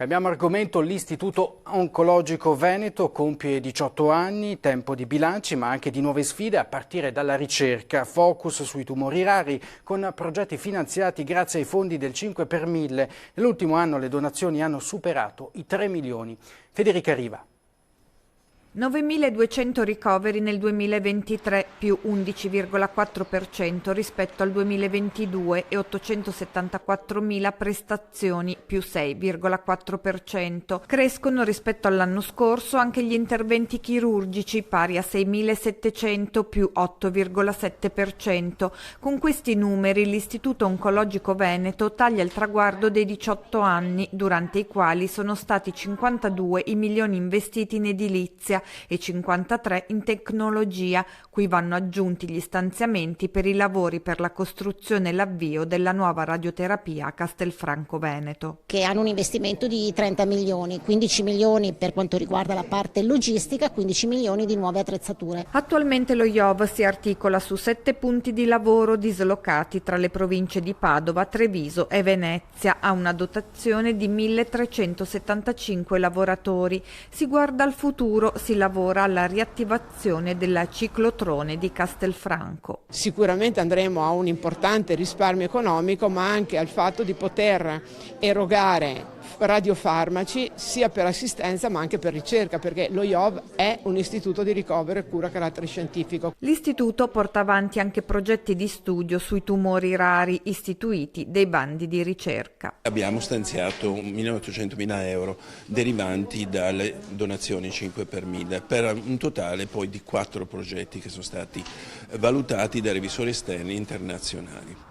Cambiamo argomento, l'Istituto Oncologico Veneto compie 18 anni, tempo di bilanci ma anche di nuove sfide a partire dalla ricerca, focus sui tumori rari con progetti finanziati grazie ai fondi del 5 per 1000. Nell'ultimo anno le donazioni hanno superato i 3 milioni. Federica Riva. 9.200 ricoveri nel 2023, più 11,4% rispetto al 2022 e 874.000 prestazioni, più 6,4%. Crescono rispetto all'anno scorso anche gli interventi chirurgici, pari a 6.700, più 8,7%. Con questi numeri l'Istituto Oncologico Veneto taglia il traguardo dei 18 anni, durante i quali sono stati 52 i milioni investiti in edilizia e 53 in tecnologia, cui vanno aggiunti gli stanziamenti per i lavori per la costruzione e l'avvio della nuova radioterapia a Castelfranco Veneto. Che hanno un investimento di 30 milioni, 15 milioni per quanto riguarda la parte logistica, 15 milioni di nuove attrezzature. Attualmente lo IOV si articola su 7 punti di lavoro dislocati tra le province di Padova, Treviso e Venezia, ha una dotazione di 1.375 lavoratori. Si guarda al futuro, si lavora alla riattivazione della ciclotrone di Castelfranco. Sicuramente andremo a un importante risparmio economico, ma anche al fatto di poter erogare radiofarmaci sia per assistenza ma anche per ricerca, perché lo IOV è un istituto di ricovero e cura a carattere scientifico. L'istituto porta avanti anche progetti di studio sui tumori rari, istituiti dei bandi di ricerca. Abbiamo stanziato 1.800.000 euro derivanti dalle donazioni 5 per 1000 per un totale poi di 4 progetti che sono stati valutati da revisori esterni internazionali.